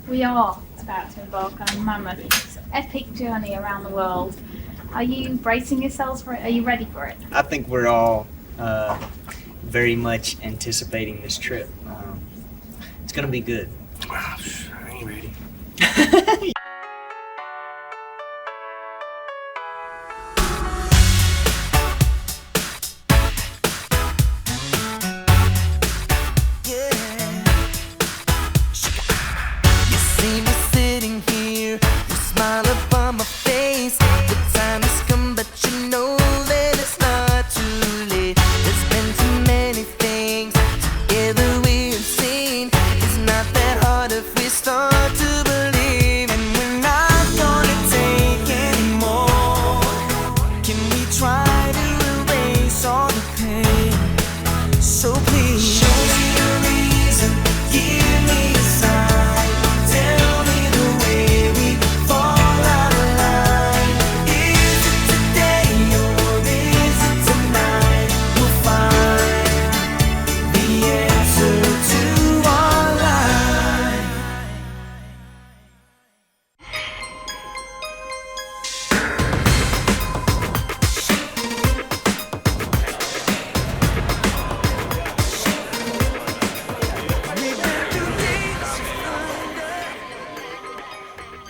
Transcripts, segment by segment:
We are about to embark on a mammoth, epic journey around the world. Are you bracing yourselves for it? Are you ready for it? I think we're all very much anticipating this trip. It's gonna be good. I ain't ready.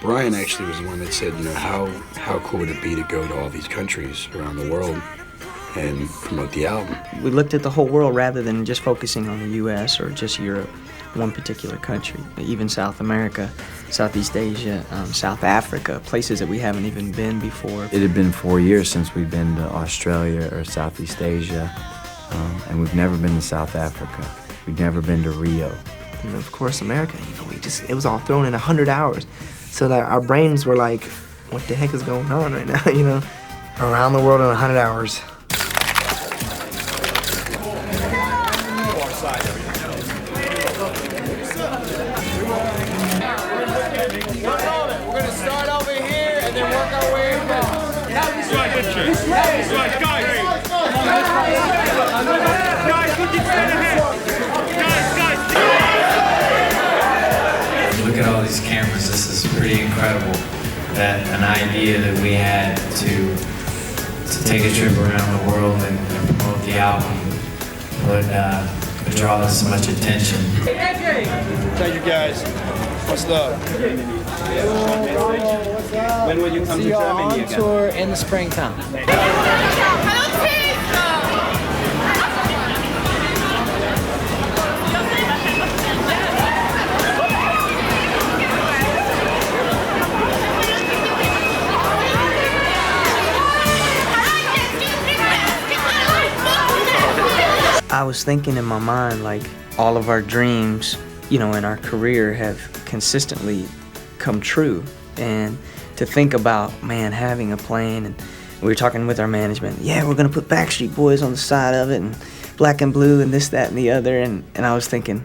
Brian actually was the one that said, you know, how cool would it be to go to all these countries around the world and promote the album? We looked at the whole world rather than just focusing on the U.S. or just Europe, one particular country. Even South America, Southeast Asia, South Africa, places that we haven't even been before. It had been 4 years since we'd been to Australia or Southeast Asia, and we've never been to South Africa. We've never been to Rio. And of course, America, you know, it was all thrown in 100 hours. So that our brains were like, what the heck is going on right now, you know? Around the world in 100 hours. We're gonna start over here and then work our way down. Guys, we can stand ahead. Look at all these cameras. This is pretty incredible. That an idea that we had to take a trip around the world and promote the album would draw us so much attention. Thank you guys. What's up? When will you come to Germany again? Tour in the springtime. I was thinking in my mind, like, all of our dreams, you know, in our career have consistently come true. And to think about, man, having a plane, and we were talking with our management, yeah, we're gonna put Backstreet Boys on the side of it, and Black and Blue, and this, that, and the other, and I was thinking,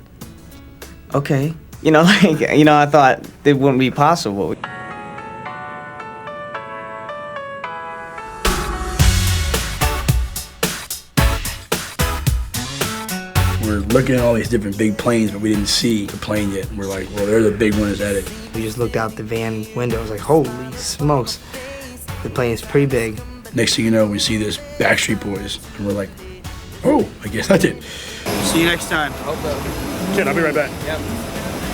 okay, you know, like, you know, I thought it wouldn't be possible. We're looking at all these different big planes, but we didn't see the plane yet. And we're like, well, they're the big one, is at it. We just looked out the van window. I was like, holy smokes. The plane is pretty big. Next thing you know, we see this Backstreet Boys, and we're like, oh, I guess that's it. See you next time. Kid, I'll be right back. Yep.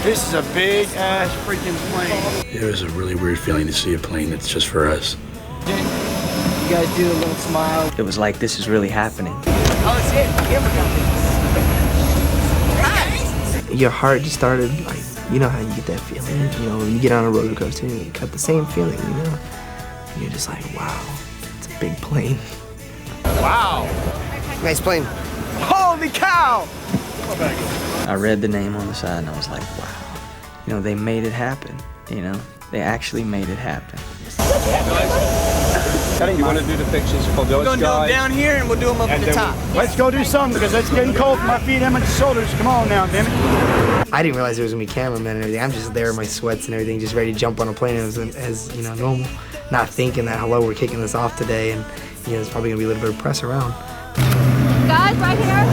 This is a big ass freaking plane. It was a really weird feeling to see a plane that's just for us. You guys do a little smile. It was like, this is really happening. Oh, it's it. Here we go. Your heart just started, like, you know how you get that feeling, you know, when you get on a roller coaster, you got the same feeling, you know? And you're just like, wow, it's a big plane. Wow. Nice plane. Holy cow! I read the name on the side and I was like, wow, you know, they made it happen, you know? They actually made it happen. You want to do the pictures for those guys? We're going to do them down here and we'll do them up at the top. Let's go do something because it's getting cold for my feet and my shoulders. Come on now, damn it. I didn't realize there was going to be cameramen and everything. I'm just there in my sweats and everything, just ready to jump on a plane as you know, normal. Not thinking that, hello, we're kicking this off today, and, you know, there's probably going to be a little bit of press around. Guys, right here.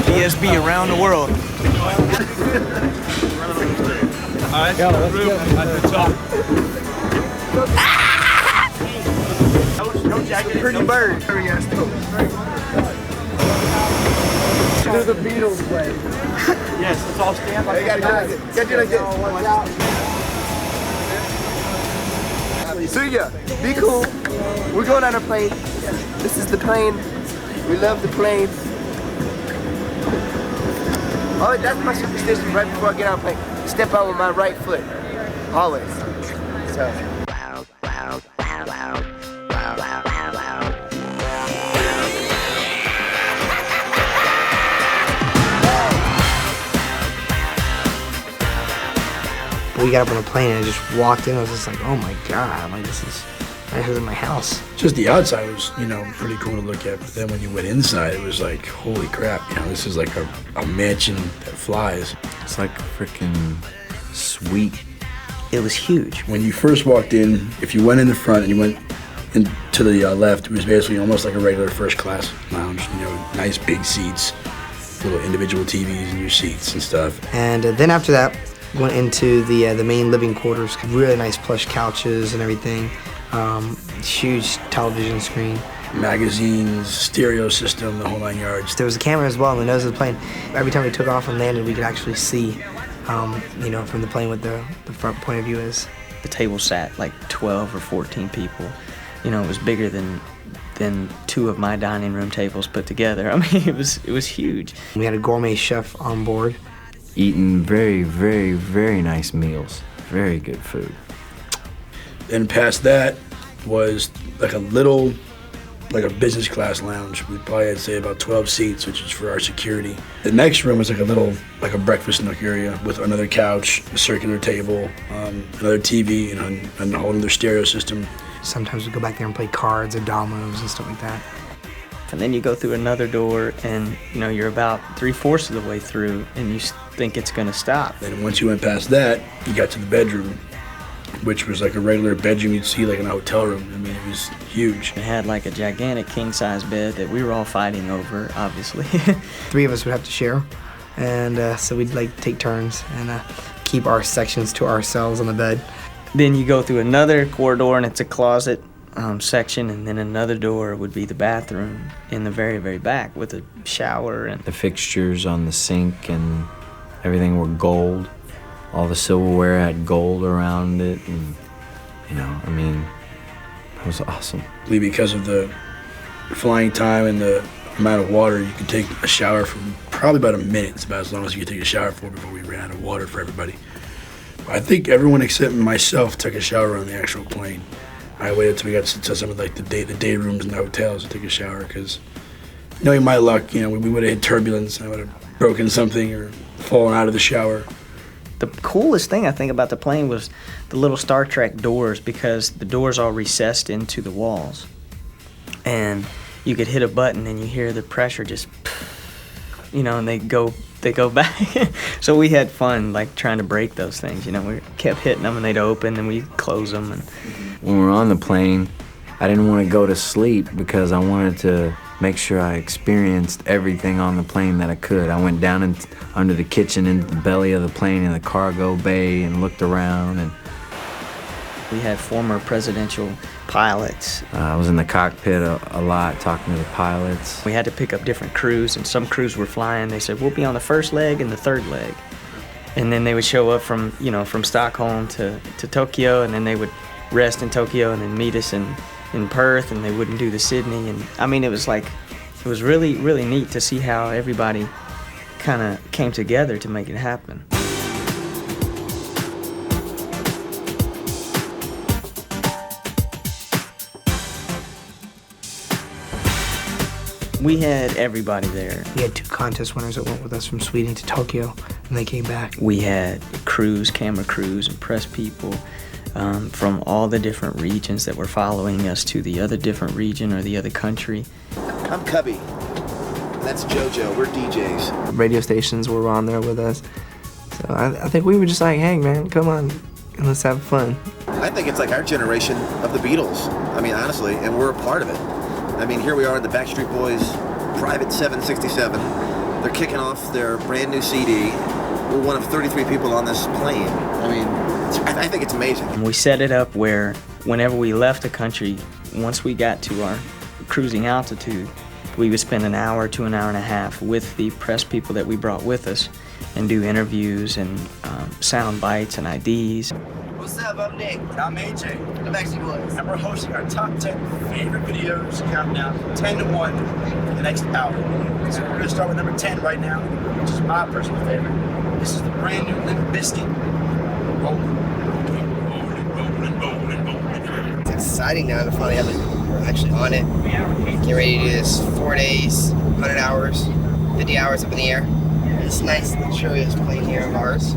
BSB VHS-BSB around the world. Pretty bird. Do the Beatles way. Yes, let's all stand like Gotta do like this. See ya. Be cool. We're going on a plane. This is the plane. We love the plane. Oh, that's my superstition right before I get on a plane. Step out with my right foot. Always. So. We got up on the plane and I just walked in. I was just like, oh my God, like this is in my house. Just the outside was, pretty cool to look at. But then when you went inside, it was like, holy crap, this is like a mansion that flies. It's like freaking sweet. It was huge. When you first walked in, if you went in the front and you went to the left, it was basically almost like a regular first class lounge. Nice big seats, little individual TVs in your seats and stuff. And then after that, went into the main living quarters. Really nice plush couches and everything. Huge television screen. Magazines, stereo system, the whole 9 yards. There was a camera as well on the nose of the plane. Every time we took off and landed, we could actually see, from the plane what the front point of view is. The table sat like 12 or 14 people. It was bigger than 2 of my dining room tables put together. I mean, it was huge. We had a gourmet chef on board. Eating very, very, very nice meals. Very good food. Then past that was like a business class lounge. We probably had, say, about 12 seats, which is for our security. The next room was like a breakfast nook area with another couch, a circular table, another TV, and a whole other stereo system. Sometimes we go back there and play cards or dominoes and stuff like that. And then you go through another door and, you're about 3/4 of the way through and you think it's gonna stop. Then once you went past that, you got to the bedroom, which was like a regular bedroom you'd see like in a hotel room. I mean, it was huge. It had like a gigantic king-size bed that we were all fighting over, obviously. 3 of us would have to share, and so we'd like take turns and keep our sections to ourselves on the bed. Then you go through another corridor and it's a closet section, and then another door would be the bathroom in the very, very back with a shower. And the fixtures on the sink and everything were gold. All the silverware had gold around it, and it was awesome. Because of the flying time and the amount of water, you could take a shower for probably about a minute. It's about as long as you could take a shower for before we ran out of water for everybody. I think everyone except myself took a shower on the actual plane. I waited until we got to some of the day rooms in the hotels to take a shower because, knowing my luck, we would have hit turbulence and I would have broken something or fallen out of the shower. The coolest thing I think about the plane was the little Star Trek doors, because the doors all recessed into the walls. And you could hit a button and you hear the pressure just, and they go back. So we had fun like trying to break those things. We kept hitting them and they'd open and we'd close them. And when we were on the plane, I didn't want to go to sleep because I wanted to make sure I experienced everything on the plane that I could. I went down under the kitchen into the belly of the plane in the cargo bay and looked around. And we had former presidential pilots. I was in the cockpit a lot talking to the pilots. We had to pick up different crews, and some crews were flying. They said, we'll be on the first leg and the third leg. And then they would show up from Stockholm to Tokyo, and then they would rest in Tokyo and then meet us in Perth, and they wouldn't do the Sydney. And I mean, it was really, really neat to see how everybody kind of came together to make it happen. We had everybody there. We had 2 contest winners that went with us from Sweden to Tokyo, and they came back. We had camera crews, and press people from all the different regions that were following us to the other different region or the other country. I'm Cubby. That's JoJo. We're DJs. Radio stations were on there with us. So I think we were just like, hey, man, come on, let's have fun. I think it's like our generation of the Beatles. I mean, honestly, and we're a part of it. I mean, here we are in the Backstreet Boys private 767, They're kicking off their brand new CD. We're one of 33 people on this plane. I mean, I think it's amazing. And we set it up where whenever we left the country, once we got to our cruising altitude, we would spend an hour to an hour and a half with the press people that we brought with us and do interviews and sound bites and IDs. What's up? I'm Nick. I'm AJ. The Backstreet Boys. And we're hosting our top 10 favorite videos countdown from 10 to 1 for the next hour. So we're going to start with number 10 right now, which is my personal favorite. This is the brand new Limp Bizkit. Rolling. It's exciting now to finally have it. We're actually on it. Get ready to do this 4 days, 100 hours, 50 hours up in the air. This nice, luxurious plane here of ours,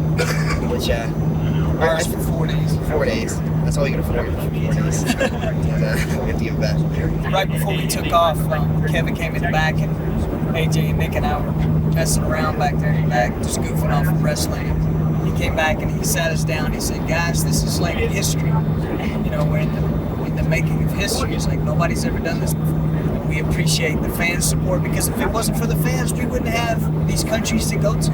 which ours for 4 days. 4 days. That's all you can afford for 4 days. And we have to give it back. Right before we took off, Kevin came in the back, and AJ and Nick and I were messing around back there in the back, just goofing off of wrestling. He came back and he sat us down. He said, "Guys, this is like history. You know, we're in the making of history. It's like nobody's ever done this before. We appreciate the fans' support, because if it wasn't for the fans, we wouldn't have these countries to go to.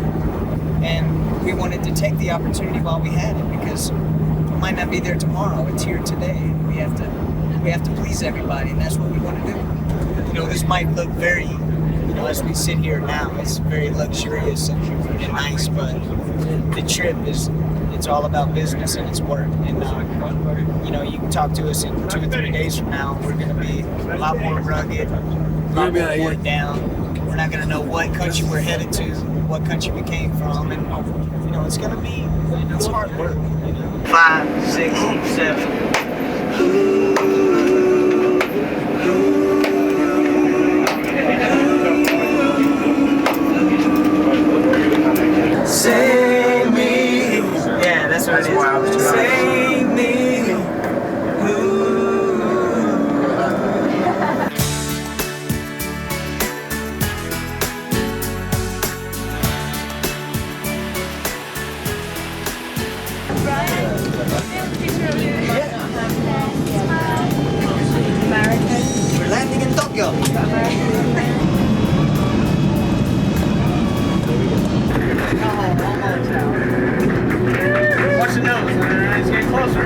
And we wanted to take the opportunity while we had it, because it might not be there tomorrow. It's here today. We have to please everybody, and that's what we want to do. You know, this might look very, you know, as we sit here now, it's very luxurious and nice, but the trip it's all about business and it's work. And you know, you can talk to us in 2 or 3 days from now. We're going to be a lot more rugged, a lot more worn down. We're not going to know what country we're headed to, what country we came from, and you know, it's hard work. You know? 5, 6, 7. Save me. Yeah, that's what it is. Save me. We're landing in Tokyo. Watch the nose, it's getting closer.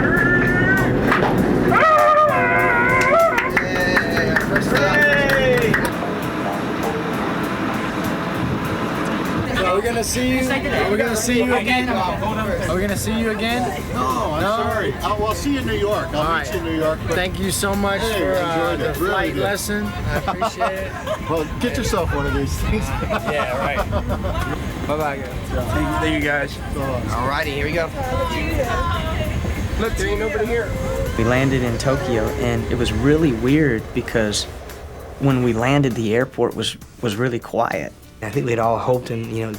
Are we gonna see you? Are we gonna see you again? Are we gonna see you again? No, I'm sorry. I'll see you in New York. I'll meet you in New York. Thank you so much for the flight lesson. I appreciate it. Well, get yourself one of these things. Yeah, right. Bye-bye, guys. Thank you, guys. Alrighty, here we go. Look, there ain't nobody here. We landed in Tokyo, and it was really weird because when we landed, the airport was really quiet. I think we'd all hoped and, you know,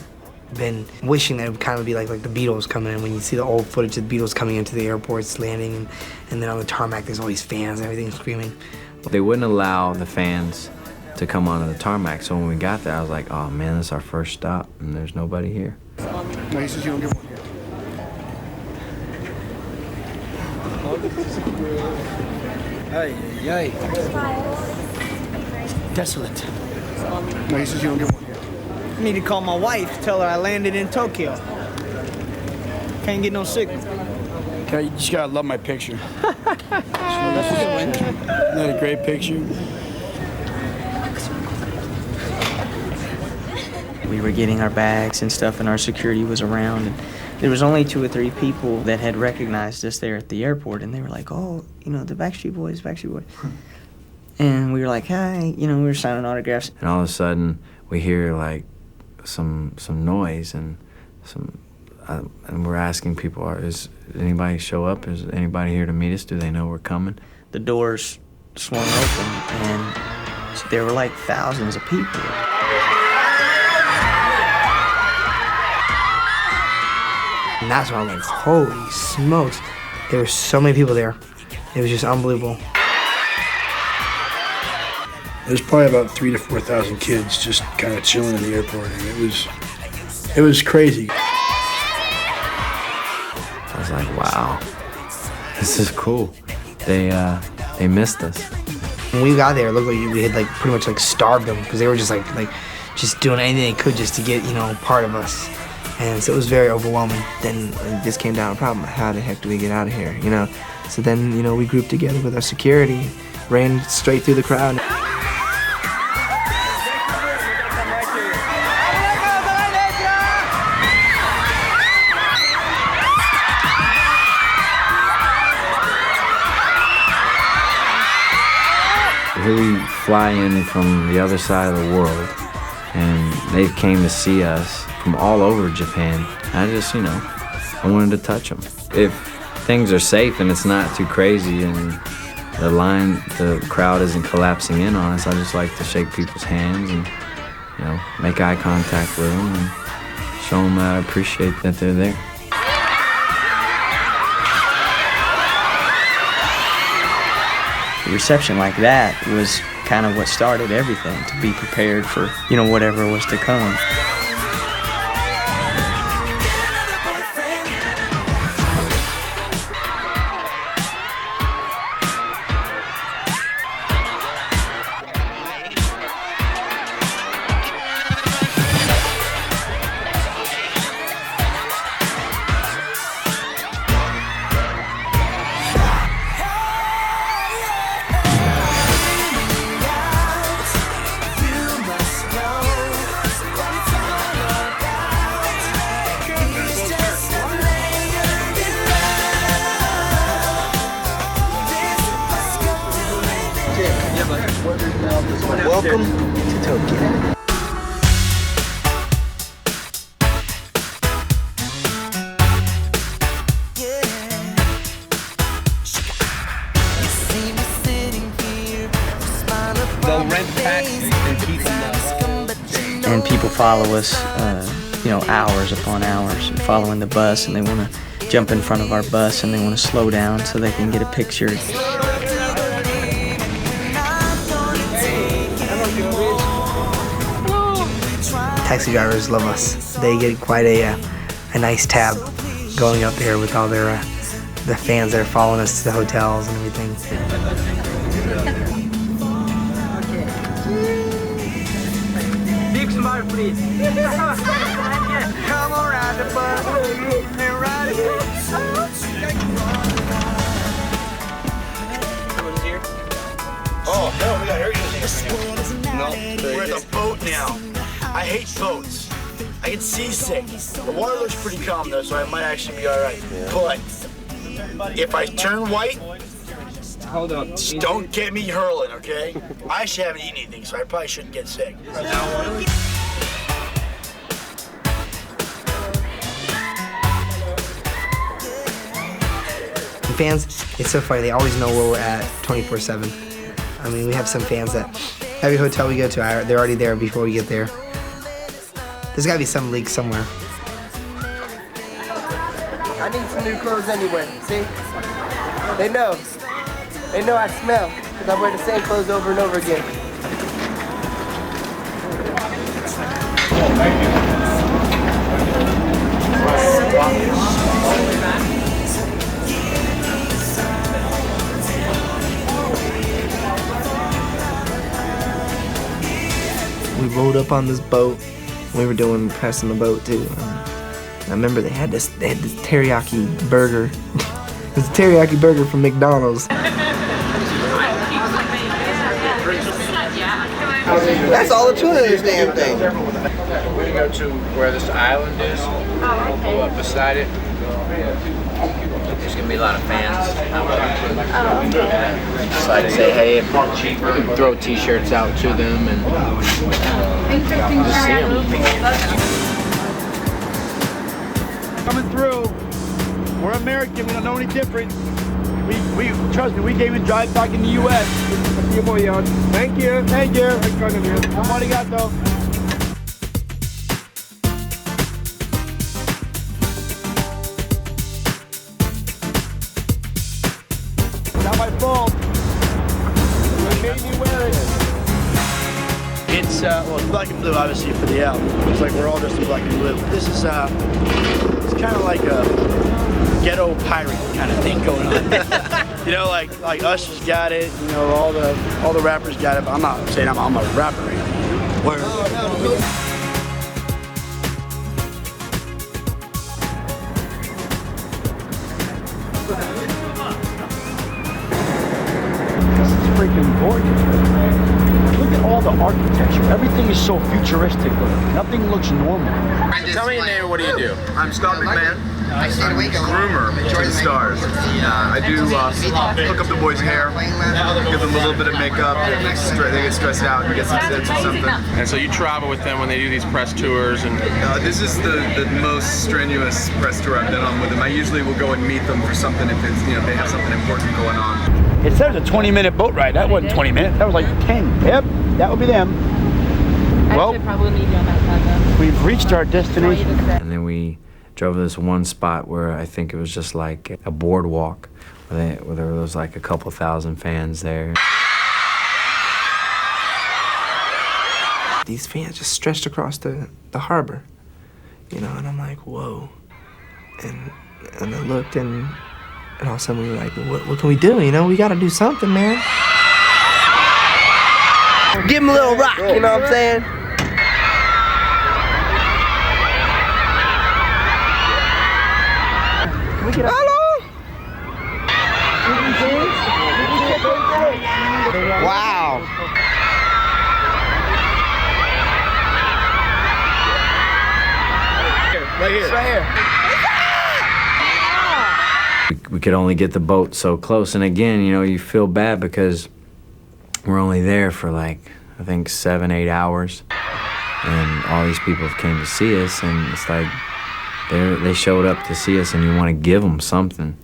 been wishing that it would kind of be like the Beatles coming in. When you see the old footage of the Beatles coming into the airports, landing, and then on the tarmac, there's all these fans and everything screaming. They wouldn't allow the fans to come onto the tarmac, so when we got there, I was like, oh man, this is our first stop, and there's nobody here. No, he says you don't get one here. Ay, ay. Desolate. No, he says you don't get one here. I need to call my wife, tell her I landed in Tokyo. Can't get no signal. Okay, you just gotta love my picture. Isn't that a great picture? We were getting our bags and stuff, and our security was around, and there was only 2 or 3 people that had recognized us there at the airport, and they were like, oh, you know, the Backstreet Boys. And we were like, hi, you know, we were signing autographs. And all of a sudden, we hear like some noise, and and we're asking people, is anybody show up? Is anybody here to meet us? Do they know we're coming? The doors swung open, and there were like thousands of people. And that's when I was like, holy smokes. There were so many people there. It was just unbelievable. There's probably about 3,000 to 4,000 kids just kind of chilling in the airport, and it was crazy. I was like, wow, this is cool. They missed us. When we got there, it looked like we had like pretty much like starved them, because they were just like just doing anything they could just to get, you know, part of us. And so it was very overwhelming. Then it just came down to a problem. How the heck do we get out of here, you know? So then, you know, we grouped together with our security, ran straight through the crowd. Here we fly in from the other side of the world, and they came to see us from all over Japan. I just, you know, I wanted to touch them. If things are safe and it's not too crazy and the crowd isn't collapsing in on us, I just like to shake people's hands and, you know, make eye contact with them and show them that I appreciate that they're there. A reception like that was kind of what started everything, to be prepared for, you know, whatever was to come. Welcome to Tokyo. They'll rent taxis and keep them there. And people follow us, you know, hours upon hours, following the bus, and they want to jump in front of our bus and they want to slow down so they can get a picture. Taxi drivers love us. They get quite a nice tab going up there with all their the fans that are following us to the hotels and everything. Big smile, please. Come around the bus and ride it. Oh, hell, we got air conditioning. No, we're at the boat now. I hate boats. I get seasick. The water looks pretty calm though, so I might actually be all right. But if I turn white, Hold on. just don't get me hurling, okay? I actually haven't eaten anything, so I probably shouldn't get sick. And fans, it's so funny. They always know where we're at 24/7. I mean, we have some fans that every hotel we go to, they're already there before we get there. There's gotta be some leak somewhere. I need some new clothes anyway, see? They know. They know I smell, because I wear the same clothes over and over again. We rode up on this boat. We were doing pressing the boat too. I remember they had this teriyaki burger. It was a teriyaki burger from McDonald's. That's all the tuna in this damn thing. We're gonna go to where this island is. We'll pull up beside it. There's gonna be a lot of fans. Decided to say, hey, if we can throw T-shirts out to them and just see them. Coming through. We're American. We don't know any different. We trust me. We came and drive back in the U.S. Thank you. Thank you. Arigato. Not my fault. They made me wear it. It's well, it's black and blue, obviously, for the album. It's like we're all dressed in black and blue. This is it's kind of like a ghetto pirate kind of thing going on. You know, like Usher's got it. You know, all the rappers got it. But I'm not saying I'm a rapper or anything. This is freaking gorgeous. Look at all the architecture. Everything is so futuristic. Nothing looks normal. Tell me your name and what do you do? I'm Scott McMahon. I'm groomer to the stars. I do hook up the boys' hair, give them a little bit of makeup if they get stressed out and get some zits or something. And so you travel with them when they do these press tours? And this is the most strenuous press tour I've been on with them. I usually will go and meet them for something if it's, you know, they have something important going on. It says a 20-minute boat ride. That wasn't 20 minutes. That was like 10. Yep, that would be them. Well, probably need you on that side though. We've reached our destination. And then we drove to this one spot where I think it was just like a boardwalk where there was like a couple thousand fans there. These fans just stretched across the harbor, you know, and I'm like, whoa. And I looked and all of a sudden we were like, what can we do? You know, we gotta do something, man. Give him a little rock, you know what I'm saying? Can we get up? Wow. Right here. It's right here. We could only get the boat so close, and again, you know, you feel bad because we're only there for like, I think 7-8 hours, and all these people came to see us, and it's like they showed up to see us, and you want to give them something.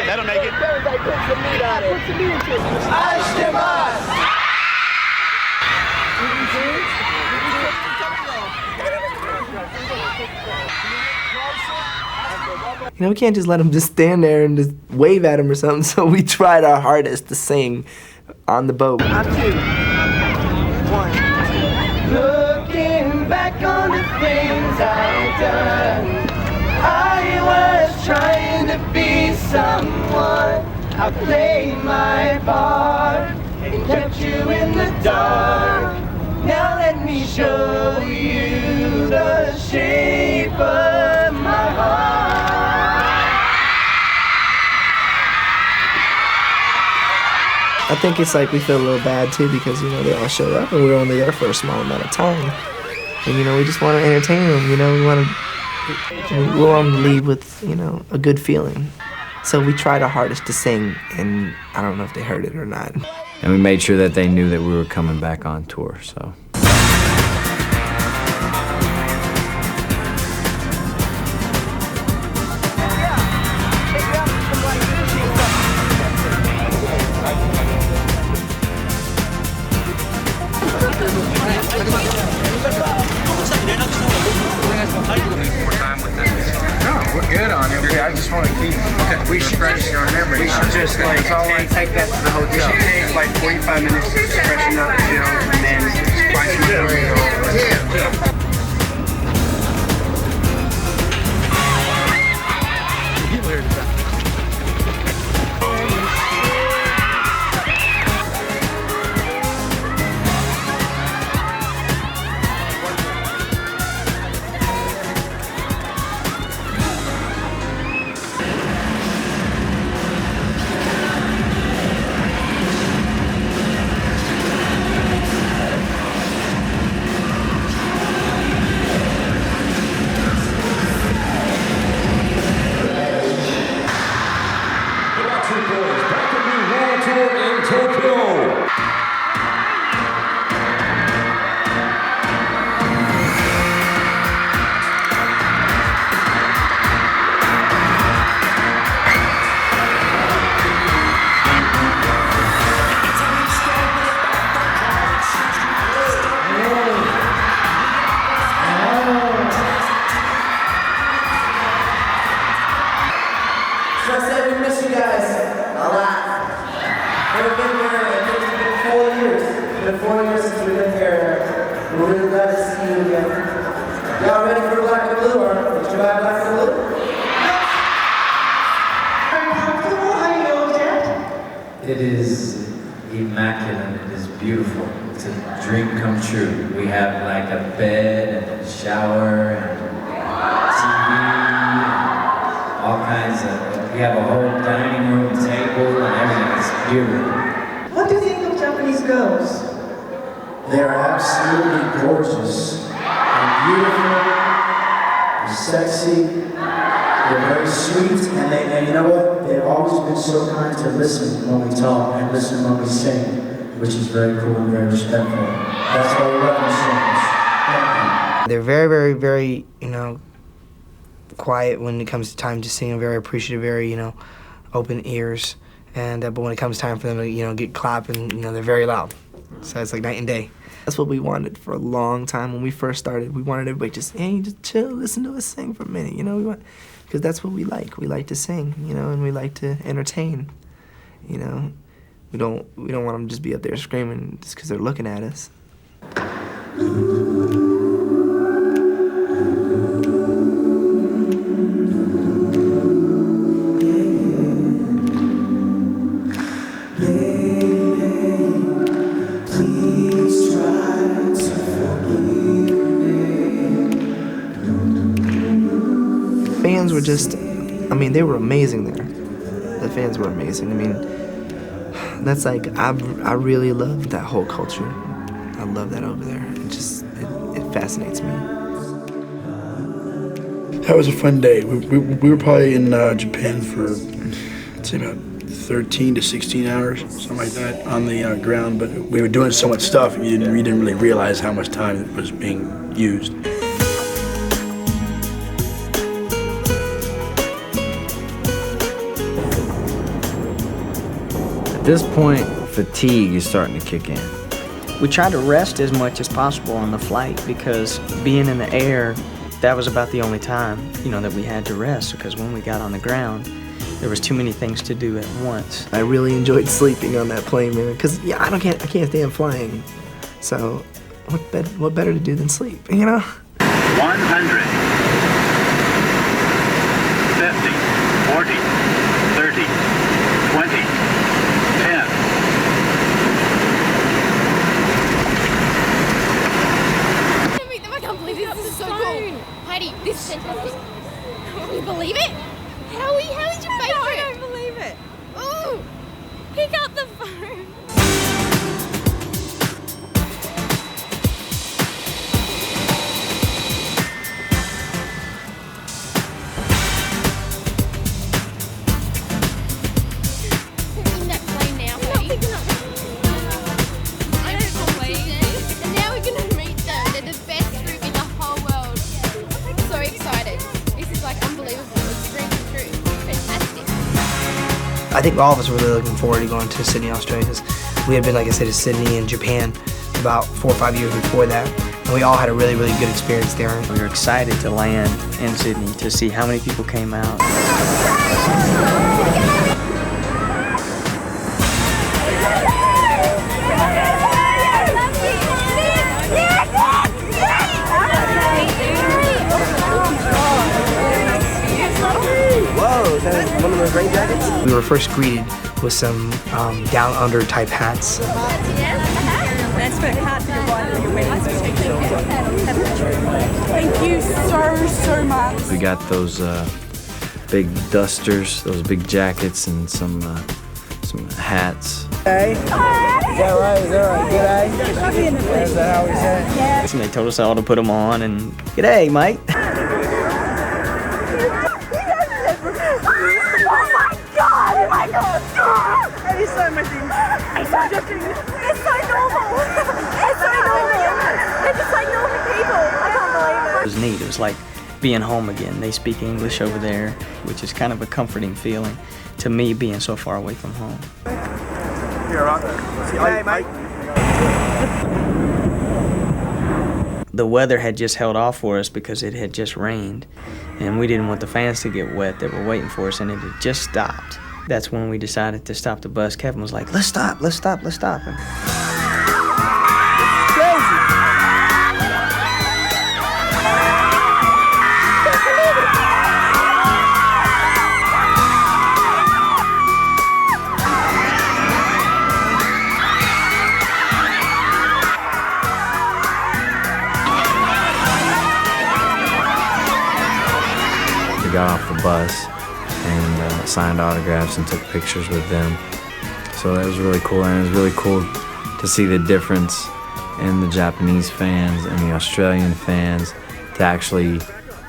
That'll make it. Put some meat on it. Put some meat into it. You know, we can't just let him just stand there and just wave at him or something, so we tried our hardest to sing on the boat. On 2, 1. Looking back on the things I've done, I was trying to be someone. I played my part and kept you in the dark. Now let me show you the shape of my heart. I think it's like we feel a little bad too because, you know, they all showed up and we were only there for a small amount of time. And, you know, we just want to entertain them, you know, we want to leave with, you know, a good feeling. So we tried our hardest to sing, and I don't know if they heard it or not. And we made sure that they knew that we were coming back on tour, so. We're good on it. I just want to keep. Okay. We should freshen our memory. We should just like take that to the hotel. We should take like 45 minutes to freshen up, you know, and then spice my memory. Yeah. blue? Did you buy black and blue? Are you comfortable? How you know, Dad? It is immaculate. It is beautiful. It's a dream come true. We have like a bed and a shower and TV and all kinds of. We have a whole dining room table and everything. It's beautiful. What do you think of Japanese girls? They're absolutely gorgeous and beautiful and sexy. They're very sweet, and you know what? They've always been so kind to listen when we talk and listen when we sing, which is very cool and very respectful. That's why we love them so much. They're very, very, very, quiet when it comes to time to sing. Very appreciative, very, open ears. And but when it comes time for them to, get clapping, they're very loud. So it's like night and day. That's what we wanted for a long time when we first started. We wanted everybody just chill, listen to us sing for a minute, because that's what we like. We like to sing, and we like to entertain, We don't want them to just be up there screaming just because they're looking at us. Fans were just, they were amazing there. The fans were amazing. That's like, I really love that whole culture. I love that over there. It fascinates me. That was a fun day. We were probably in Japan for, I'd say about 13 to 16 hours, something like that, on the ground. But we were doing so much stuff, we didn't really realize how much time was being used. At this point, fatigue is starting to kick in. We tried to rest as much as possible on the flight because being in the air, that was about the only time, that we had to rest, because when we got on the ground, there was too many things to do at once. I really enjoyed sleeping on that plane, man, because I can't stand flying. So what better to do than sleep, 100. 50, 40, 30, 20, 10. I can't believe this is so cool. Heidi, this is fantastic. Can you believe it? Howie, how is your favorite? I don't believe it. Ooh, pick up the phone. I think all of us were really looking forward to going to Sydney, Australia, because we had been, like I said, to Sydney and Japan about 4 or 5 years before that, and we all had a really, really good experience there. We were excited to land in Sydney to see how many people came out. Whoa, is that one of those rain jackets? We were first greeted with some down under type hats. That's what hats are for your wedding. Thank you so much. We got those big dusters, those big jackets, and some hats. Hey, is that right? G'day. Is that how we say it? Yeah. And they told us all to put them on, and g'day, mate. Oh my god! That is so much things. It's so joking. It's so normal. It's so normal. They're just like normal people. I can't believe it. It was neat. It was like being home again. They speak English over there, which is kind of a comforting feeling to me, being so far away from home. You're right. Hey, mate. The weather had just held off for us because it had just rained, and we didn't want the fans to get wet that were waiting for us, and it had just stopped. That's when we decided to stop the bus. Kevin was like, let's stop. And actually got off the bus and signed autographs and took pictures with them. So that was really cool, and it was really cool to see the difference in the Japanese fans and the Australian fans, to actually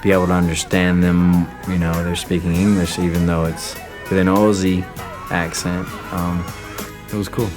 be able to understand them. You know, they're speaking English even though it's with an Aussie accent. It was cool.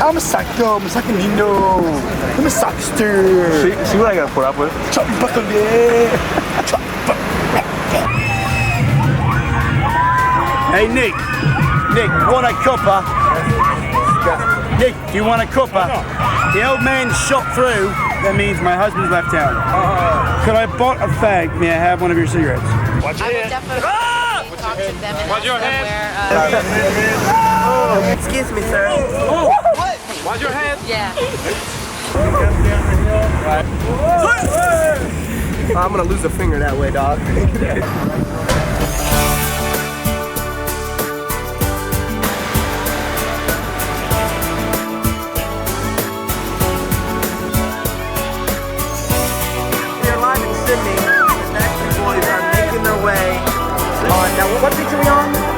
I'm a psycho, I'm a psycho Nino. I'm a sockster. See what I gotta put up with? Chop buckle, yeah. Hey, Nick. Nick, you want a cuppa? Nick, do you want a cuppa? The old man shot through. That means my husband's left town. Could I bought a fag? May I have one of your cigarettes? Watch your head. Watch your head. Excuse me, sir. What? Watch your head. Yeah. I'm gonna lose a finger that way, dog. We're live in Sydney. The Backstreet Boys are making their way on. Now, what picture are we on?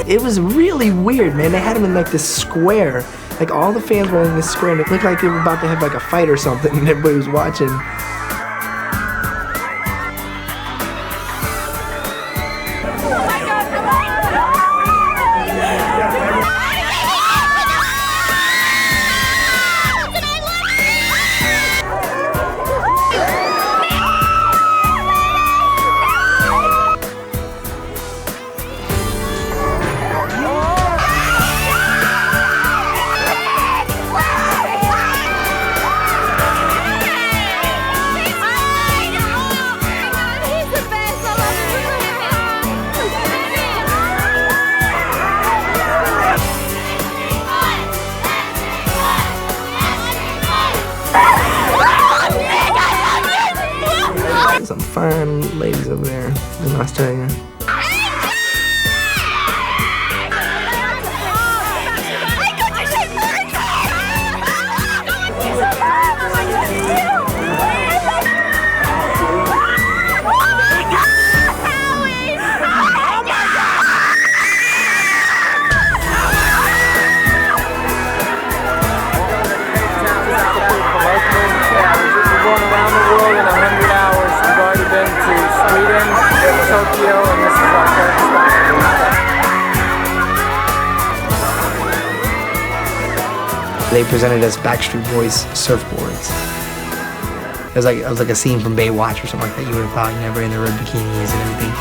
It was really weird, man. They had them in like this square. Like all the fans were in this square and it looked like they were about to have like a fight or something and everybody was watching. Some fine ladies over there in Australia. Tokyo, and this is our first stop. They presented us Backstreet Boys surfboards. It was like a scene from Baywatch or something like that. You would have thought, you never in their red bikinis and everything.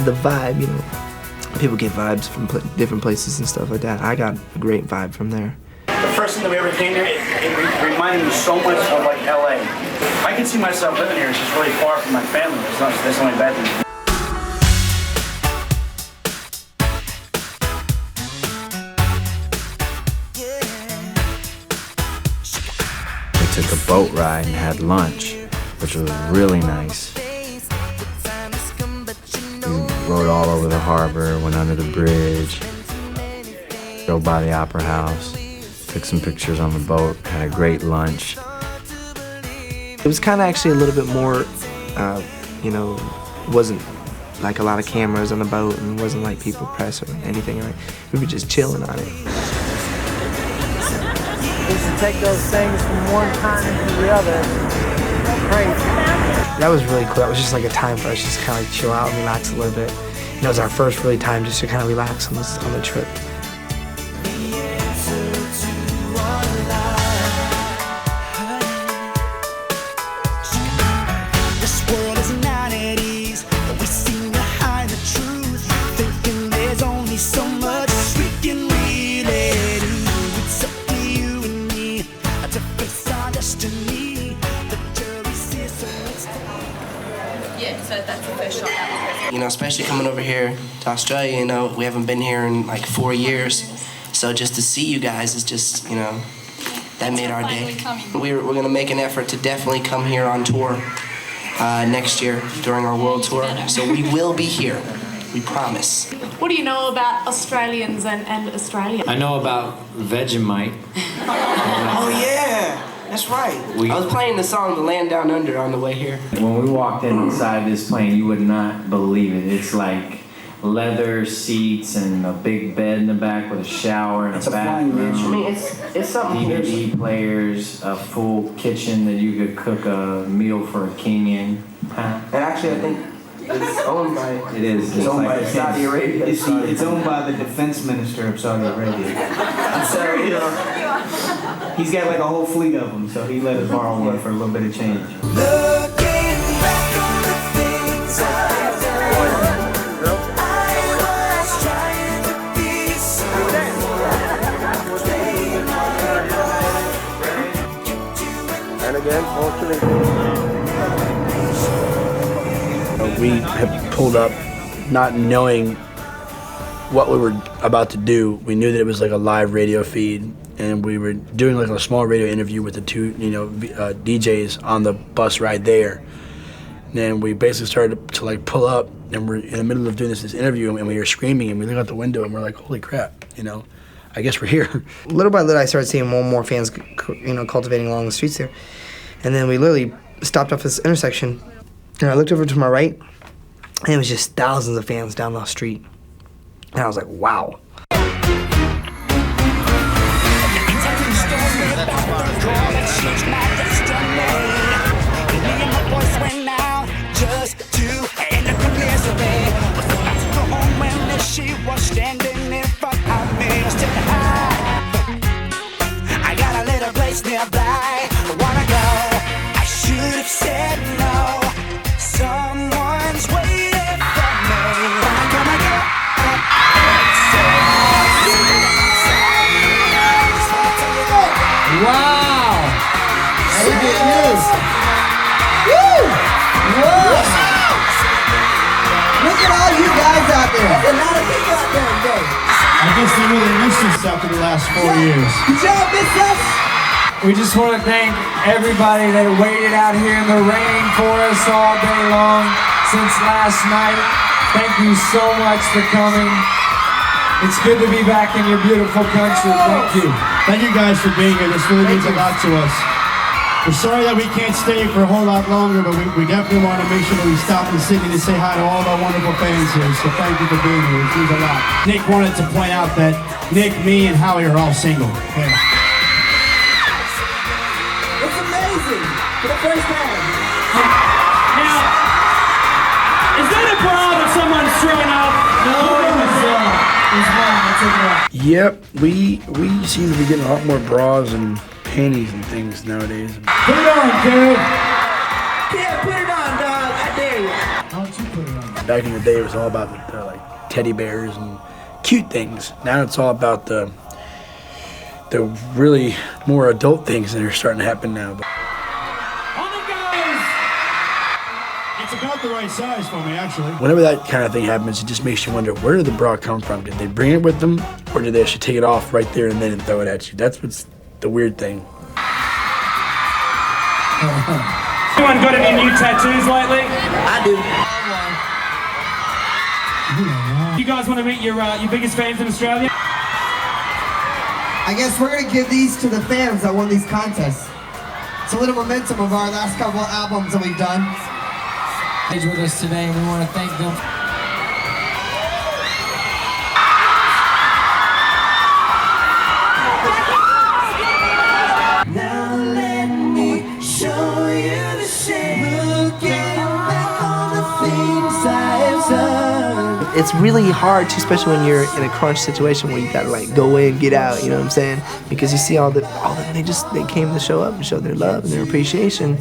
The vibe, you know, people get vibes from different places and stuff like that. I got a great vibe from there. The first time that we ever came here, it reminded me so much of like LA. I can see myself living here. It's just really far from my family. That's the only bad thing. We took a boat ride and had lunch, which was really nice. We rode all over the harbor, went under the bridge, drove by the Opera House, took some pictures on the boat, had a great lunch. It was kind of actually a little bit more, you know, wasn't like a lot of cameras on the boat and wasn't like people press or anything. Like, we were just chilling on it. We used to take those things from one continent to the other. Crazy. That was really cool. That was just like a time for us just to kind of like chill out and relax a little bit. And it was our first really time just to kind of relax on the trip. You know, especially coming over here to Australia, you know, we haven't been here in like 4 years. So just to see you guys is just, you know, that made our day. We're going to make an effort to definitely come here on tour next year during our world tour. So we will be here. We promise. What do you know about Australians and Australia? I know about Vegemite. Oh, yeah. That's right. I was playing the song The Land Down Under on the way here. When we walked inside this plane, you would not believe it. It's like leather seats and a big bed in the back with a shower and a bathroom. I mean, it's something. DVD players, a full kitchen that you could cook a meal for a king in. And actually, I think it's owned by. It is. It's owned by Saudi Arabia. It's owned by the defense minister of Saudi Arabia. So, you know, he's got like a whole fleet of them, so he let us borrow one for a little bit of change. And again, we have pulled up not knowing what we were about to do. We knew that it was like a live radio feed, and we were doing like a small radio interview with the two, DJs on the bus ride there. And then we basically started to like pull up, and we're in the middle of doing this interview, and we were screaming, and we look out the window, and we're like, holy crap, I guess we're here. Little by little, I started seeing more and more fans, cultivating along the streets there. And then we literally stopped off this intersection, and I looked over to my right, and it was just thousands of fans down the street. And I was like, wow. I got a little place nearby. I wanna go. I should have said no. Someone's waiting for me. I'm gonna get up and say Wow! Look at you! Woo! Whoa! Look at all you guys out there. There's a lot of people out there today. I guess they really missed us after the last 4 years. Did y'all miss us? We just want to thank everybody that waited out here in the rain for us all day long since last night. Thank you so much for coming. It's good to be back in your beautiful country. Thank you. Thank you guys for being here. This really means a lot to us. We're sorry that we can't stay for a whole lot longer, but we definitely want to make sure that we stop in Sydney to say hi to all of our wonderful fans here. So thank you for being here. It means a lot. Nick wanted to point out that Nick, me, and Howie are all single. Okay. It's amazing. For the first time. Now, is that a bra that someone's throwing up? No, it was mine. I took it off. Yep, we seem to be getting a lot more bras and panties and things nowadays. Put it on, kid. Yeah, put it on, dog. I dare you. Why don't you put it on? Back in the day, it was all about the like teddy bears and cute things. Now it's all about the really more adult things that are starting to happen now. It's about the right size for me, actually. Whenever that kind of thing happens, it just makes you wonder, where did the bra come from? Did they bring it with them, or did they actually take it off right there and then and throw it at you? That's what's the weird thing. Anyone got any new tattoos lately? I do. You guys want to meet your biggest fans in Australia? I guess we're gonna give these to the fans that won these contests. It's a little momentum of our last couple of albums that we've done. With us today, and we want to thank them. Now let me show you It's really hard too, especially when you're in a crunch situation where you gotta like go in, get out, you know what I'm saying? Because you see all the they came to show up and show their love and their appreciation.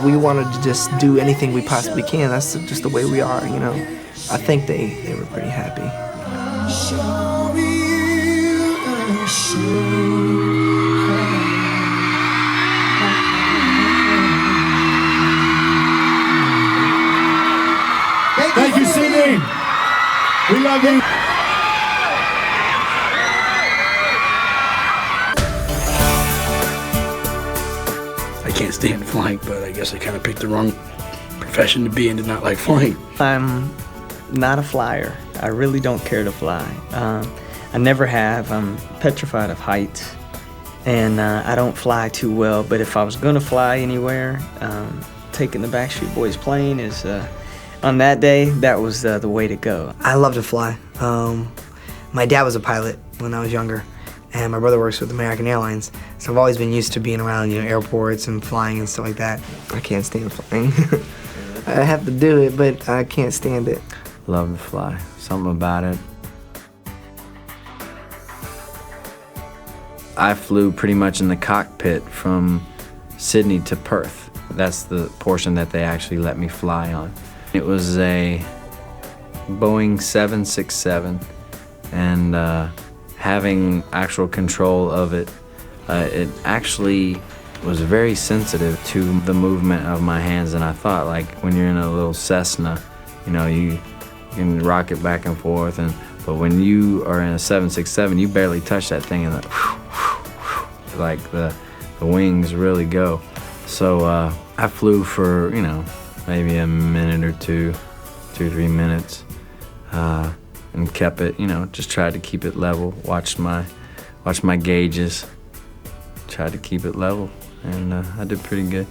We wanted to just do anything we possibly can. That's just the way we are, you know. I think they were pretty happy. Thank you, Sydney. We love you. I can't stand flying, but I guess I kind of picked the wrong profession to be in to not like flying. I'm not a flyer. I really don't care to fly. I never have. I'm petrified of heights, and I don't fly too well. But if I was gonna fly anywhere, taking the Backstreet Boys plane is, on that day, that was the way to go. I love to fly. My dad was a pilot when I was younger, and my brother works with American Airlines, so I've always been used to being around, you know, airports and flying and stuff like that. I can't stand flying. I have to do it, but I can't stand it. Love to fly. Something about it. I flew pretty much in the cockpit from Sydney to Perth. That's the portion that they actually let me fly on. It was a Boeing 767, and having actual control of it, it actually was very sensitive to the movement of my hands than I thought. Like when you're in a little Cessna, you know, you can rock it back and forth, but when you are in a 767, you barely touch that thing, and like the wings really go. So I flew for, you know, maybe a minute or 2 or 3 minutes, and kept it, you know, just tried to keep it level, watched my gauges, tried to keep it level, and I did pretty good.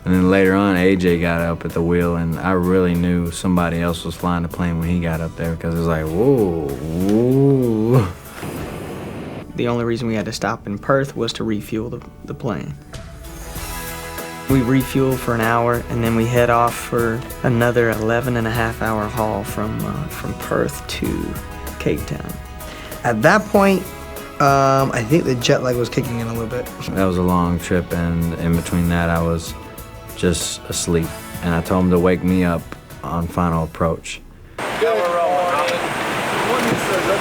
And then later on, AJ got up at the wheel, and I really knew somebody else was flying the plane when he got up there, because it was like, whoa, whoa. The only reason we had to stop in Perth was to refuel the plane. We refuel for an hour, and then we head off for another 11.5-hour haul from Perth to Cape Town. At that point, I think the jet lag was kicking in a little bit. That was a long trip, and in between that, I was just asleep. And I told him to wake me up on final approach.